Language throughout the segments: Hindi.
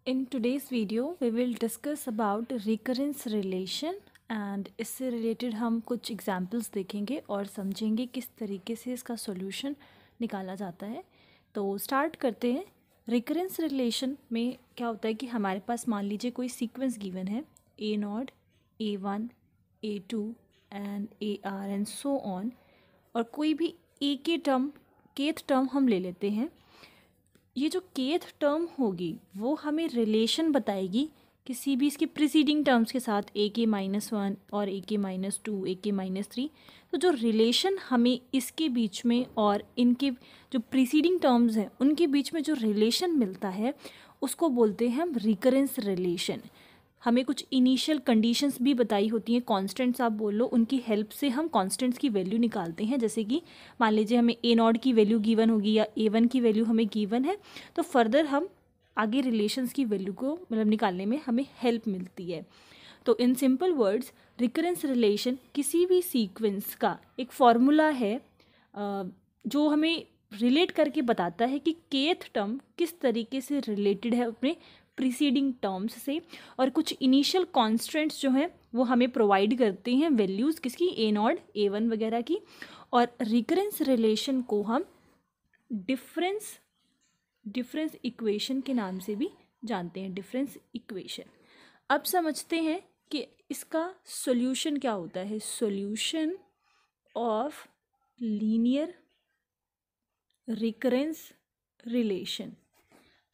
In today's video we will discuss about recurrence relation and इससे रिलेटेड हम कुछ एग्जांपल्स देखेंगे और समझेंगे किस तरीके से इसका सॉल्यूशन निकाला जाता है। तो स्टार्ट करते हैं। रिकरेंस रिलेशन में क्या होता है कि हमारे पास मान लीजिए कोई सीक्वेंस गिवन है A0, A1, A2 and AR and so on, और कोई भी ए के टर्म केथ टर्म हम ले लेते हैं। ये जो केथ टर्म होगी वो हमें रिलेशन बताएगी किसी भी इसके प्रीसीडिंग टर्म्स के साथ, AK-1 और AK-2, AK-3। तो जो रिलेशन हमें इसके बीच में और इनके जो प्रीसीडिंग टर्म्स हैं उनके बीच में जो रिलेशन मिलता है उसको बोलते हैं हम रिकरेंस रिलेशन। हमें कुछ इनिशियल कंडीशंस भी बताई होती हैं, कांस्टेंट्स आप बोल लो, उनकी हेल्प से हम कांस्टेंट्स की वैल्यू निकालते हैं। जैसे कि मान लीजिए हमें A0 की वैल्यू गिवन होगी या A1 की वैल्यू हमें गिवन है, तो फर्दर हम आगे रिलेशंस की वैल्यू को मतलब निकालने में हमें हेल्प मिलती है। तो in simple words recurrence relation किसी भी सीक्वेंस का एक फॉर्मूला है जो हमें रिलेट करके बताता है कि केथ टर्म किस तरीके से रिलेटेड है अपने प्रीसीडिंग टर्म्स से, और कुछ इनिशियल कॉन्स्टेंट्स जो हैं वो हमें प्रोवाइड करते हैं वैल्यूज़ किसकी, A0, A1 वगैरह की। और रिकरेंस रिलेशन को हम डिफरेंस इक्वेशन के नाम से भी जानते हैं, डिफरेंस इक्वेशन। अब समझते हैं कि इसका सॉल्यूशन क्या होता है। Solution of linear recurrence relation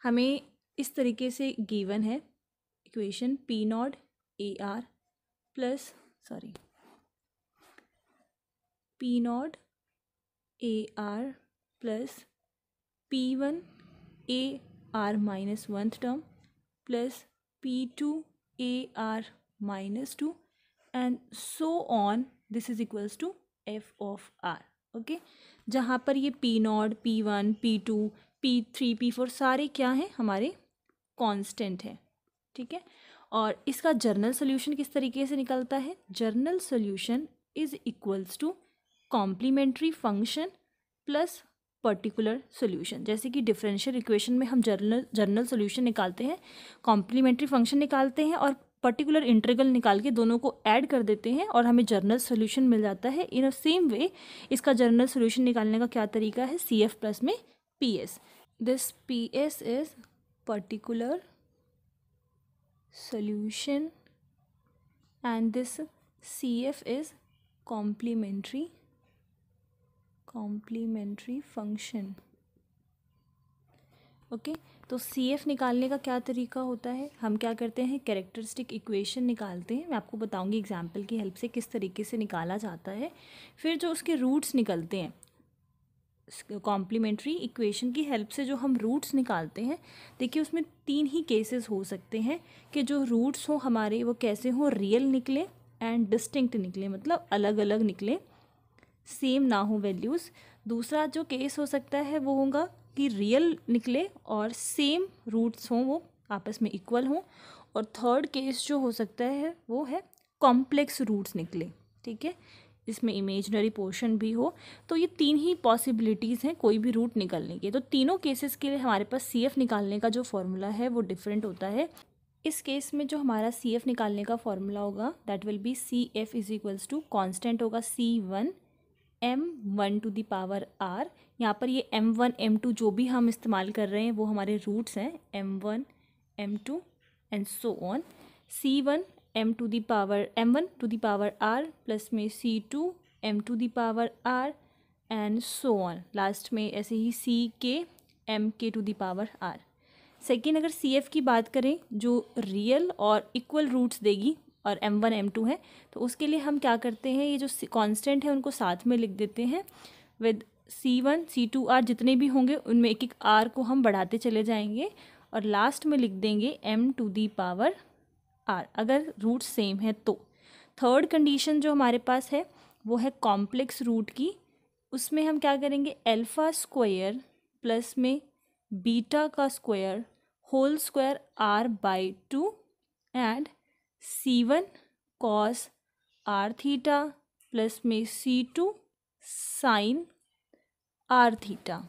हमें इस तरीके से गिवन है equation P0 AR plus P0 AR plus P1 AR minus वंथ term plus P2 AR minus 2 and so on, this is equals to F of R। Okay, जहाँ पर ये P0, P1, P2, P3, P4 सारे क्या हैं, हमारे कांस्टेंट है। ठीक है, और इसका जर्नल सॉल्यूशन किस तरीके से निकलता है। General solution is equals to complementary function plus particular solution. जैसे कि डिफरेंशियल इक्वेशन में हम जर्नल सॉल्यूशन निकालते हैं, कॉम्प्लीमेंट्री फंक्शन निकालते हैं और पर्टिकुलर इंटीग्रल निकाल के दोनों को ऐड कर देते हैं और हमें जर्नल सॉल्यूशन मिल जाता है। इन अ सेम वे इसका जर्नल सॉल्यूशन निकालने का क्या तरीका है, CF प्लस में PS। This PS is particular solution and this CF is complementary function। Okay, तो CF निकालने का क्या तरीका होता है, हम क्या करते हैं, कैरेक्टरिस्टिक इक्वेशन निकालते हैं। मैं आपको बताऊंगी एग्जाम्पल की हेल्प से किस तरीके से निकाला जाता है। फिर जो उसके रूट्स निकलते हैं, कॉम्प्लीमेंट्री इक्वेशन की हेल्प से जो हम रूट्स निकालते हैं, देखिए उसमें 3 ही केसेस हो सकते हैं कि जो रूट्स हो हमारे वो कैसे हो, रियल निकले एंड डिस्टिंक्ट निकले, मतलब अलग अलग निकले, सेम ना हो वैल्यूज़। दूसरा जो केस हो सकता है वो होगा कि रियल निकले और सेम रूट्स हों, वो आपस में इक्वल हों। और थर्ड केस जो हो सकता है वो है कॉम्प्लेक्स रूट्स निकले। ठीक है, इसमें इमेजनरी पोर्शन भी हो। तो ये 3 ही पॉसिबिलिटीज़ हैं कोई भी रूट निकलने की। तो तीनों केसेस के लिए हमारे पास CF निकालने का जो फॉर्मूला है वो डिफरेंट होता है। इस केस में जो हमारा CF निकालने का फॉर्मूला होगा that will be CF is equals to, constant होगा C1 M1 to the power R। यहाँ पर ये M1 M2 जो भी हम इस्तेमाल कर रहे हैं वो हमारे रूट्स हैं, M1 M2 and so on. C1 M1 to the power R plus में C2 M to the power R and so on, last में ऐसे ही CK MK to the power R। Second, अगर CF की बात करें जो रियल और इक्वल रूट्स देगी और M1 M2 है, तो उसके लिए हम क्या करते हैं, ये जो कांस्टेंट है उनको साथ में लिख देते हैं विद C1 C2 R, जितने भी होंगे उनमें एक एक R को हम बढ़ाते चले जाएंगे और लास्ट में लिख देंगे M to the power R अगर रूट सेम है तो। थर्ड कंडीशन जो हमारे पास है वो है कॉम्प्लेक्स रूट की। उसमें हम क्या करेंगे, अल्फ़ा स्क्वायर प्लस में बीटा का square whole square R/2 and C1 cos R theta plus में C2 साइन R थीटा।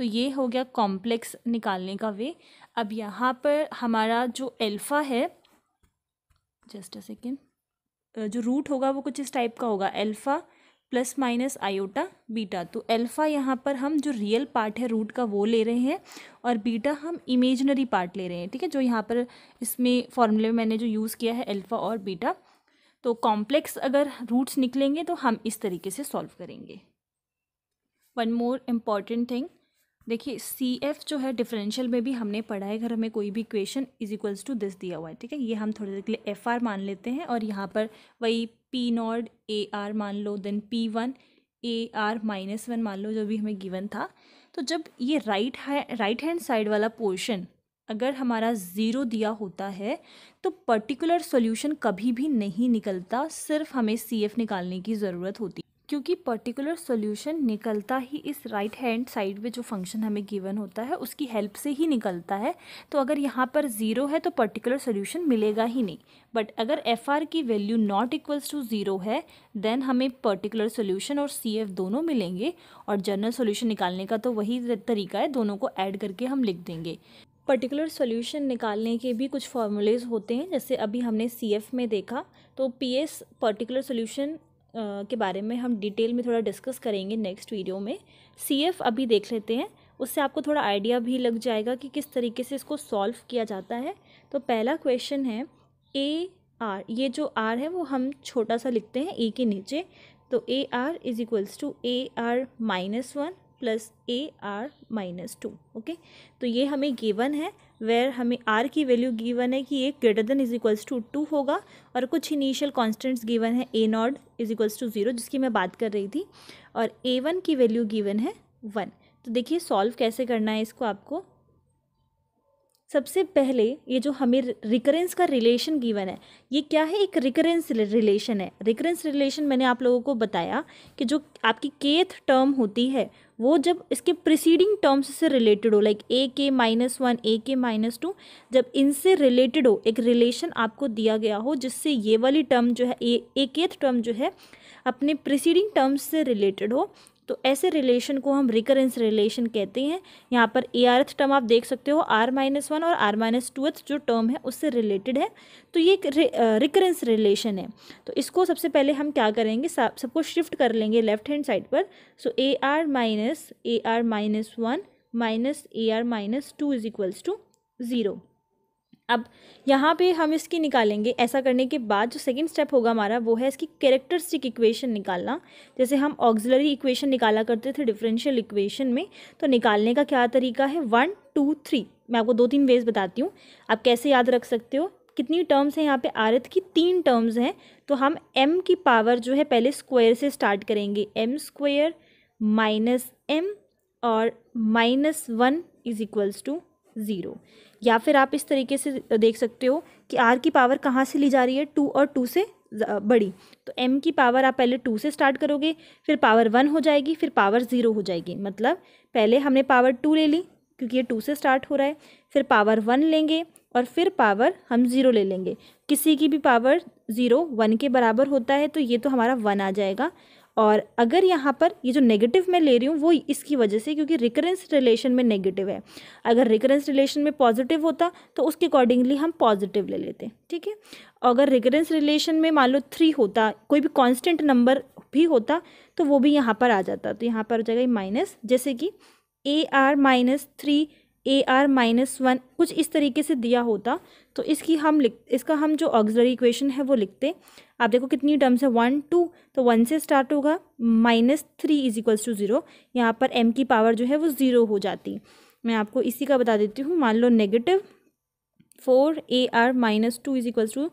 तो ये हो गया कॉम्प्लेक्स निकालने का वे। अब यहाँ पर हमारा जो अल्फ़ा है, जस्ट अ सेकेंड, जो रूट होगा वो कुछ इस टाइप का होगा, alpha plus minus iota beta. तो अल्फ़ा यहाँ पर हम जो रियल पार्ट है रूट का वो ले रहे हैं और बीटा हम इमेजिनरी पार्ट ले रहे हैं, ठीक है, जो यहाँ पर इसमें फॉर्मूले में मैंने जो यूज़ किया है अल्फ़ा और बीटा। तो कॉम्प्लेक्स अगर रूट्स निकलेंगे तो हम इस तरीके से सॉल्व करेंगे। वन मोर इम्पॉर्टेंट थिंग, देखिए सी एफ जो है डिफरेंशियल में भी हमने पढ़ा है, अगर हमें कोई भी equation is equals to this दिया हुआ है, ठीक है, ये हम थोड़ी देर के लिए एफ आर मान लेते हैं और यहाँ पर वही पी नॉट ए आर मान लो, then P one A R minus one मान लो, जो भी हमें गिवन था। तो जब ये राइट हैंड साइड वाला पोर्शन अगर हमारा ज़ीरो दिया होता है तो पर्टिकुलर सॉल्यूशन कभी भी नहीं निकलता, सिर्फ हमें सी एफ निकालने की ज़रूरत होती है, क्योंकि पर्टिकुलर सॉल्यूशन निकलता ही इस राइट हैंड साइड में जो फंक्शन हमें गिवन होता है उसकी हेल्प से ही निकलता है। तो अगर यहाँ पर ज़ीरो है तो पर्टिकुलर सॉल्यूशन मिलेगा ही नहीं, बट अगर एफ आर की value not equals to zero है देन हमें पर्टिकुलर सॉल्यूशन और सी एफ दोनों मिलेंगे। और जनरल सॉल्यूशन निकालने का तो वही तरीका है, दोनों को ऐड करके हम लिख देंगे। पर्टिकुलर सॉल्यूशन निकालने के भी कुछ फॉर्मूलेज होते हैं, जैसे अभी हमने सी एफ में देखा, तो पी एस पर्टिकुलर सॉल्यूशन के बारे में हम डिटेल में थोड़ा डिस्कस करेंगे नेक्स्ट वीडियो में। सी एफ अभी देख लेते हैं, उससे आपको थोड़ा आइडिया भी लग जाएगा कि किस तरीके से इसको सॉल्व किया जाता है। तो पहला क्वेश्चन है ए आर, ये जो आर है वो हम छोटा सा लिखते हैं ए के नीचे, तो A R is equals to A R minus one plus A R minus two. Okay, तो ये हमें गिवन है, वेयर हमें आर की वैल्यू गिवन है कि ये greater than is equals to two होगा, और कुछ इनिशियल कॉन्स्टेंट्स गिवन है A naught is equals to zero, जिसकी मैं बात कर रही थी, और ए वन की वैल्यू गिवन है वन। तो देखिए सॉल्व कैसे करना है इसको आपको। सबसे पहले ये जो हमें रिकरेंस का रिलेशन गिवन है, ये क्या है, एक रिकरेंस रिलेशन है। रिकरेंस रिलेशन मैंने आप लोगों को बताया कि जो आपकी केथ टर्म होती है वो जब इसके प्रीसीडिंग टर्म्स से रिलेटेड हो, लाइक ए के माइनस वन, ए के माइनस टू, जब इनसे रिलेटेड हो, एक रिलेशन आपको दिया गया हो जिससे ये वाली टर्म जो है ए केथ टर्म जो है अपने प्रीसीडिंग टर्म्स से रिलेटेड हो, तो ऐसे रिलेशन को हम रिकरेंस रिलेशन कहते हैं। यहाँ पर ए आरथ टर्म आप देख सकते हो, आर माइनस वन और आर माइनस टूथ जो टर्म है उससे रिलेटेड है, तो ये एक रिकरेंस रिलेशन है। तो इसको सबसे पहले हम क्या करेंगे, सबको शिफ्ट कर लेंगे लेफ्ट हैंड साइड पर। So A R minus one minus A R minus two is equals to zero. अब यहाँ पे हम इसकी निकालेंगे। ऐसा करने के बाद जो सेकंड स्टेप होगा हमारा वो है इसकी कैरेक्टरिस्टिक इक्वेशन निकालना। जैसे हम ऑक्सिलरी इक्वेशन निकाला करते थे डिफरेंशियल इक्वेशन में, तो निकालने का क्या तरीका है, 1 2 3। मैं आपको 2-3 वेज बताती हूँ, आप कैसे याद रख सकते हो। कितनी टर्म्स हैं यहाँ पे, आरथ की 3 टर्म्स हैं, तो हम m की पावर जो है पहले स्क्वायर से स्टार्ट करेंगे, m स्क्वायर माइनस m और minus one is equals to zero. या फिर आप इस तरीके से देख सकते हो कि r की पावर कहाँ से ली जा रही है, 2 और 2 से बड़ी, तो m की पावर आप पहले 2 से स्टार्ट करोगे, फिर पावर 1 हो जाएगी, फिर पावर 0 हो जाएगी। मतलब पहले हमने पावर 2 ले ली क्योंकि ये 2 से स्टार्ट हो रहा है, फिर पावर 1 लेंगे और फिर पावर हम 0 ले लेंगे। किसी की भी पावर 0 1 के बराबर होता है, तो ये तो हमारा 1 आ जाएगा। और अगर यहाँ पर ये जो नेगेटिव मैं ले रही हूँ वो इसकी वजह से, क्योंकि रिकरेंस रिलेशन में नेगेटिव है। अगर रिकरेंस रिलेशन में पॉजिटिव होता तो उसके अकॉर्डिंगली हम पॉजिटिव ले लेते, ठीक है। अगर रिकरेंस रिलेशन में मान लो 3 होता, कोई भी कांस्टेंट नंबर भी होता, तो वो भी यहाँ पर आ जाता, तो यहाँ पर हो जाएगा माइनस। जैसे कि ए आर माइनस 3 ए आर माइनस वन कुछ इस तरीके से दिया होता, तो इसका हम जो ऑक्सिलरी इक्वेशन है वो लिखते। आप देखो कितनी टर्म्स है, 1 2, तो 1 से स्टार्ट होगा, -3 इज इक्वल्स टू 0। यहाँ पर m की पावर जो है वो 0 हो जाती। मैं आपको इसी का बता देती हूँ। मान लो negative 4 A R minus two is equals to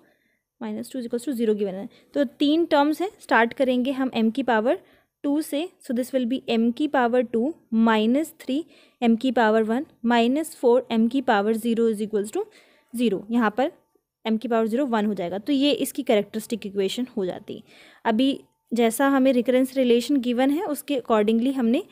0 given है, तो 3 टर्म्स हैं। स्टार्ट करेंगे हम m की पावर 2 से, so this will B m की पावर 2 -3 m की पावर 1 -4 m की पावर 0 इज इक्वल्स टू 0। यहाँ पर m की पावर 0 1 हो जाएगा, तो ये इसकी कैरेक्टरिस्टिक इक्वेशन हो जाती। अभी जैसा हमें रिकरेंस रिलेशन गिवन है उसके अकॉर्डिंगली हमने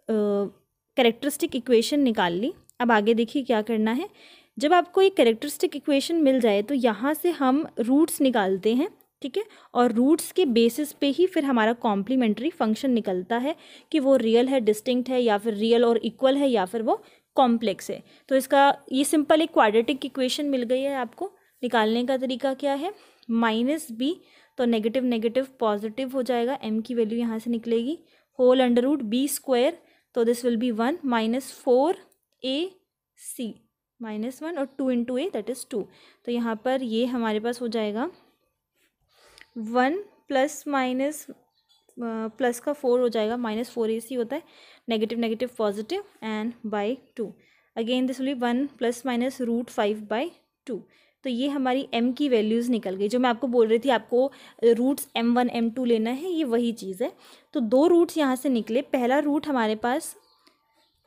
कैरेक्टरिस्टिक इक्वेशन निकाल ली। अब आगे देखिए क्या करना है। जब आपको एक कैरेक्टरिस्टिक इक्वेशन मिल जाए तो यहाँ से हम रूट्स निकालते हैं। ठीक है। और रूट्स के बेसिस पे ही फिर हमारा कॉम्प्लीमेंट्री फंक्शन निकलता है कि वो रियल है, डिस्टिंक्ट है, या फिर रियल और इक्वल है, या फिर वो कॉम्प्लेक्स है। तो इसका ये सिंपल एक क्वाड्रेटिक इक्वेशन मिल गई है आपको। निकालने का तरीका क्या है, -b, तो नेगेटिव नेगेटिव पॉजिटिव हो जाएगा, m की वैल्यू यहाँ से निकलेगी, होल अंडर रूट b², तो दिस विल बी 1 -4ac -1 और 2 इंटू a दैट इज़ 2। तो यहाँ पर ये हमारे पास हो जाएगा 1 प्लस माइनस प्लस का 4 हो जाएगा, -4ac होता है, negative negative positive and by 2। Again this will B 1 plus minus √5/2। तो ये हमारी m की वैल्यूज़ निकल गई। जो मैं आपको बोल रही थी आपको रूट्स m1 m2 लेना है, ये वही चीज़ है। तो दो रूट्स यहाँ से निकले। पहला रूट हमारे पास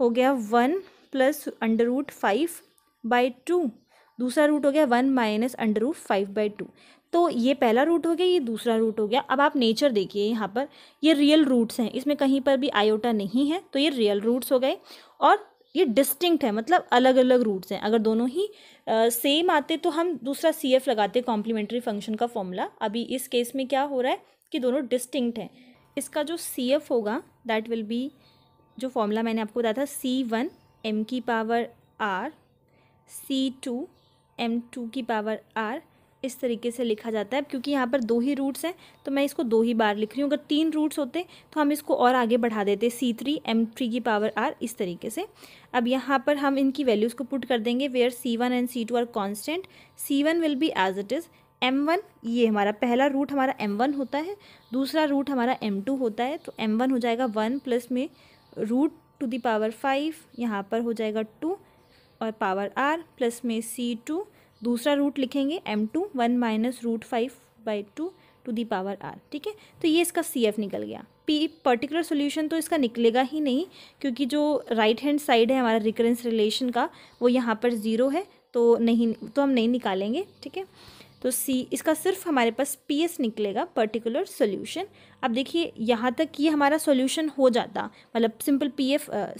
हो गया 1 प्लस √5/2, दूसरा रूट हो गया 1 माइनस √5/2। तो ये पहला रूट हो गया, ये दूसरा रूट हो गया। अब आप नेचर देखिए, यहाँ पर ये रियल रूट्स हैं, इसमें कहीं पर भी आयोटा नहीं है, तो ये रियल रूट्स हो गए। और ये डिस्टिंक्ट है, मतलब अलग अलग रूट्स हैं। अगर दोनों ही सेम आते तो हम दूसरा CF लगाते, कॉम्प्लीमेंट्री फंक्शन का फॉर्मूला। अभी इस केस में क्या हो रहा है कि दोनों डिस्टिंक्ट हैं। इसका जो CF होगा दैट विल बी, जो फॉर्मूला मैंने आपको बताया था, C1 m की पावर r, C2 m2 की पावर r, इस तरीके से लिखा जाता है। क्योंकि यहाँ पर दो ही रूट्स हैं तो मैं इसको दो ही बार लिख रही हूँ। अगर 3 रूट्स होते तो हम इसको और आगे बढ़ा देते, C3 m3 की पावर r, इस तरीके से। अब यहाँ पर हम इनकी वैल्यूज़ को पुट कर देंगे, where C1 and C2 are constant. C1 will be as it is m1, ये हमारा पहला रूट हमारा m1 होता है, दूसरा रूट हमारा m2 होता है। तो m1 हो जाएगा 1 प्लस में √5, यहाँ पर हो जाएगा 2 और पावर r प्लस में C2, दूसरा रूट लिखेंगे m2, 1 minus √5/2 to the power r। ठीक है, तो ये इसका CF निकल गया। पर्टिकुलर सोल्यूशन तो इसका निकलेगा ही नहीं, क्योंकि जो राइट हैंड साइड है हमारा रिकरेंस रिलेशन का, वो यहाँ पर 0 है, तो हम नहीं निकालेंगे। ठीक है, तो इसका सिर्फ हमारे पास PS निकलेगा, पर्टिकुलर सोल्यूशन। अब देखिए यहाँ तक ये हमारा सोल्यूशन हो जाता, मतलब सिंपल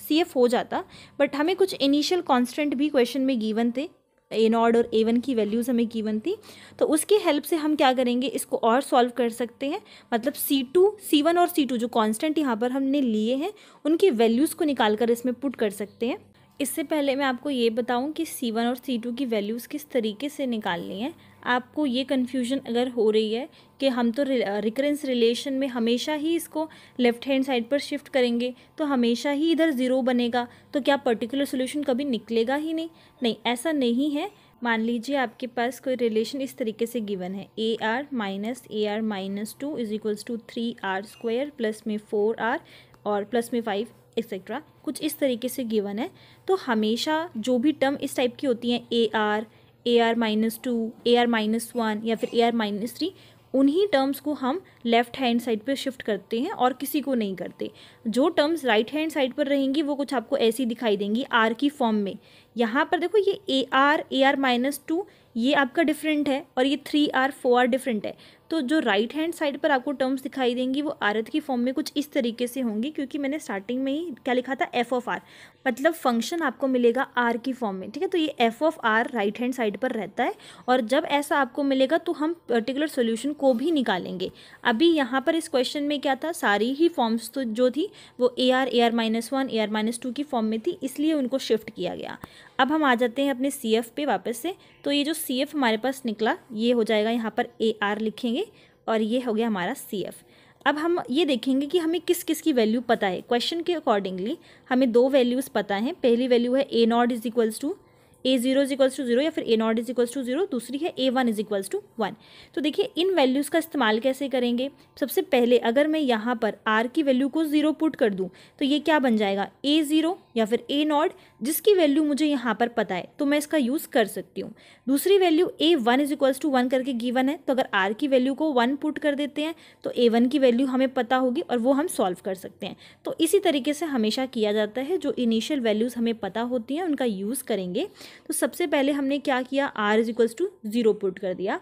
CF हो जाता, बट हमें कुछ इनिशियल कांस्टेंट भी क्वेश्चन में गिवन थे, A0 और A1 की वैल्यूज़ हमें गिवन थी। तो उसकी हेल्प से हम क्या करेंगे, इसको और सॉल्व कर सकते हैं। मतलब C1 और C2 जो कांस्टेंट यहाँ पर हमने लिए हैं, उनकी वैल्यूज़ को निकाल कर इसमें पुट कर सकते हैं। इससे पहले मैं आपको ये बताऊं कि C1 और C2 की वैल्यूज़ किस तरीके से निकालनी है। आपको ये कन्फ्यूजन अगर हो रही है कि हम तो रिकरेंस रिलेशन में हमेशा ही इसको लेफ़्ट हैंड साइड पर शिफ्ट करेंगे तो हमेशा ही इधर 0 बनेगा, तो क्या पर्टिकुलर सोल्यूशन कभी निकलेगा ही नहीं, ऐसा नहीं है। मान लीजिए आपके पास कोई रिलेशन इस तरीके से गिवन है, AR-2 is equals to 3R² plus में 4R और प्लस में 5 एक्सेट्रा, कुछ इस तरीके से गिवन है। तो हमेशा जो भी टर्म इस टाइप की होती हैं, AR-2, AR-1 या फिर AR-3, उन्हीं टर्म्स को हम लेफ़्ट हैंड साइड पर शिफ्ट करते हैं और किसी को नहीं करते। जो टर्म्स राइट हैंड साइड पर रहेंगी वो कुछ आपको ऐसी दिखाई देंगी आर की फॉर्म में। यहाँ पर देखो ये AR-2 ये आपका डिफरेंट है और ये 3R 4R डिफरेंट है। तो जो राइट हैंड साइड पर आपको टर्म्स दिखाई देंगी वो आरत की फॉर्म में कुछ इस तरीके से होंगी, क्योंकि मैंने स्टार्टिंग में ही क्या लिखा था, f(r), मतलब फंक्शन आपको मिलेगा r की फॉर्म में। ठीक है, तो ये f(r) राइट हैंड साइड पर रहता है और जब ऐसा आपको मिलेगा तो हम पर्टिकुलर सोल्यूशन को भी निकालेंगे। अभी यहाँ पर इस क्वेश्चन में क्या था, सारी ही फॉर्म्स तो जो थी वो AR-1, AR-2 की फॉर्म में थी, इसलिए उनको शिफ्ट किया गया। अब हम आ जाते हैं अपने CF पे वापस से। तो ये जो CF हमारे पास निकला ये हो जाएगा, यहाँ पर AR लिखेंगे और ये हो गया हमारा CF। अब हम ये देखेंगे कि हमें किस किस की वैल्यू पता है। क्वेश्चन के अकॉर्डिंगली हमें दो वैल्यूज़ पता हैं। पहली वैल्यू है A0 is equals to A0 is equals to 0 या फिर A0 इज इक्वल्स टू 0, दूसरी है A1 इज इक्वल्स टू 1। तो देखिए इन वैल्यूज़ का इस्तेमाल कैसे करेंगे। सबसे पहले अगर मैं यहाँ पर R की वैल्यू को 0 पुट कर दूँ तो ये क्या बन जाएगा, A0 या फिर A0, जिसकी वैल्यू मुझे यहाँ पर पता है तो मैं इसका यूज़ कर सकती हूँ। दूसरी value A1 is equals to 1 करके गिवन है, तो अगर R की वैल्यू को 1 पुट कर देते हैं तो A1 की वैल्यू हमें पता होगी और वो हम सॉल्व कर सकते हैं। तो इसी तरीके से हमेशा किया जाता है, जो इनिशियल वैल्यूज़ हमें पता होती हैं उनका यूज़ करेंगे। तो सबसे पहले हमने क्या किया, R is equals to 0 put कर दिया।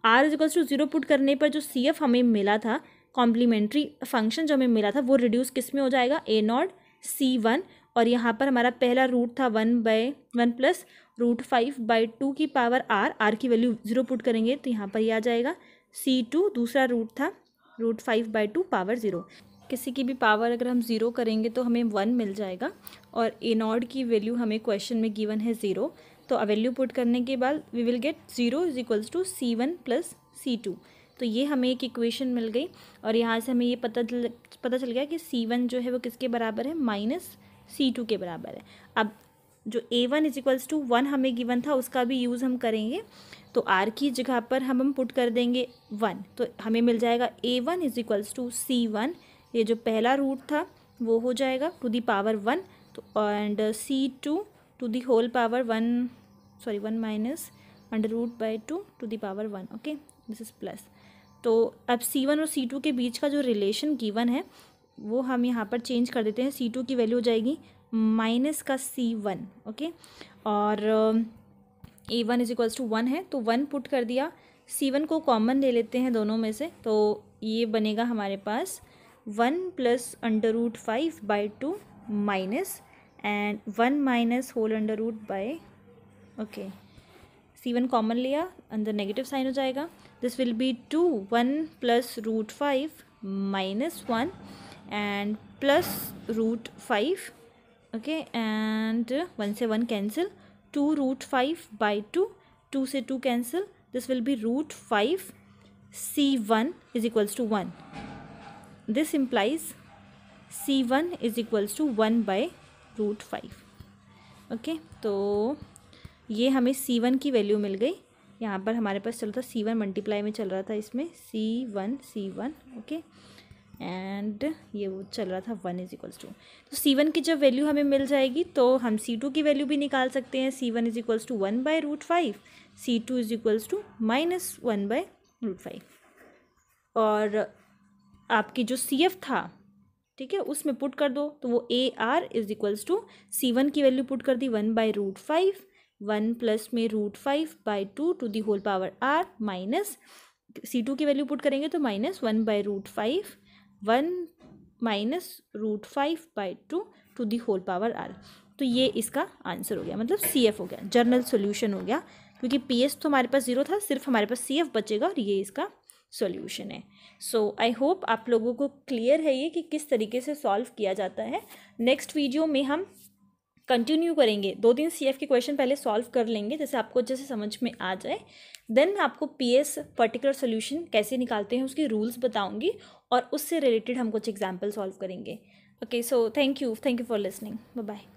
R is equals to 0 put करने पर जो CF हमें मिला था, कॉम्प्लीमेंट्री फंक्शन जो हमें मिला था, वो रिड्यूस किस में हो जाएगा, A0 C1, और यहाँ पर हमारा पहला रूट था 1 प्लस √5/2 की पावर R की वैल्यू 0 पुट करेंगे तो यहाँ पर ये आ जाएगा C2 दूसरा रूट था, √5/2 पावर 0। किसी की भी पावर अगर हम 0 करेंगे तो हमें 1 मिल जाएगा, और A0 की वैल्यू हमें क्वेश्चन में गिवन है 0, तो वैल्यू पुट करने के बाद we will get 0 = C1 + C2। तो ये हमें एक इक्वेशन मिल गई, और यहाँ से हमें ये पता चल गया कि C1 जो है वो किसके बराबर है, -C2 के बराबर है। अब जो A1 = 1 हमें गिवन था उसका भी यूज़ हम करेंगे, तो R की जगह पर हम पुट कर देंगे 1, तो हमें मिल जाएगा A1 = C1, ये जो पहला रूट था वो हो जाएगा ⁻1, तो and C2 1 -√/2 ⁻1। Okay, this is plus. तो अब C1 और C2 के बीच का जो रिलेशन गिवन है वो हम यहाँ पर चेंज कर देते हैं। C2 की वैल्यू हो जाएगी -C1। ओके, और A1 = 1 है, तो 1 पुट कर दिया। C1 को कॉमन ले लेते हैं दोनों में से, तो ये बनेगा हमारे पास 1 + √5/2 माइनस एंड 1 - (होल_√/) ओके, C1 कॉमन लिया, अंदर नेगेटिव साइन हो जाएगा। दिस विल बी 2 1 + √5 - 1 एंड +√5। ओके, एंड 1 से 1 कैंसिल, 2 √5/2, 2 से 2 cancel, this will be √5। C1 = 1। This implies C1 = 1/√5। Okay, तो ये हमें C1 की वैल्यू मिल गई। यहाँ पर हमारे पास चल रहा था C1 मल्टीप्लाई में चल रहा था, इसमें C1। ओके, एंड ये वो चल रहा था 1 = तो C1 की जब वैल्यू हमें मिल जाएगी तो हम C2 की वैल्यू भी निकाल सकते हैं। C1 = 1/√5, C2 = -1/√5। और आपकी जो CF था, ठीक है, उसमें पुट कर दो, तो वो AR = C1 की वैल्यू पुट कर दी 1/√5, 1 प्लस में √5/2 r माइनस C2 की वैल्यू पुट करेंगे तो -1/√5, 1 -√5/2 r। तो ये इसका आंसर हो गया, मतलब CF हो गया, जर्नल सॉल्यूशन हो गया, क्योंकि PS तो हमारे पास 0 था, सिर्फ हमारे पास CF बचेगा, और ये इसका सॉल्यूशन है। सो आई होप आप लोगों को क्लियर है ये कि किस तरीके से सॉल्व किया जाता है। नेक्स्ट वीडियो में हम कंटिन्यू करेंगे, 2-3 CF के क्वेश्चन पहले सॉल्व कर लेंगे, जैसे आपको अच्छे से समझ में आ जाए। देन मैं आपको PS पर्टिकुलर सोल्यूशन कैसे निकालते हैं उसके रूल्स बताऊंगी, और उससे रिलेटेड हम कुछ एग्जाम्पल सॉल्व करेंगे। Okay, so thank you for listening. Bye bye.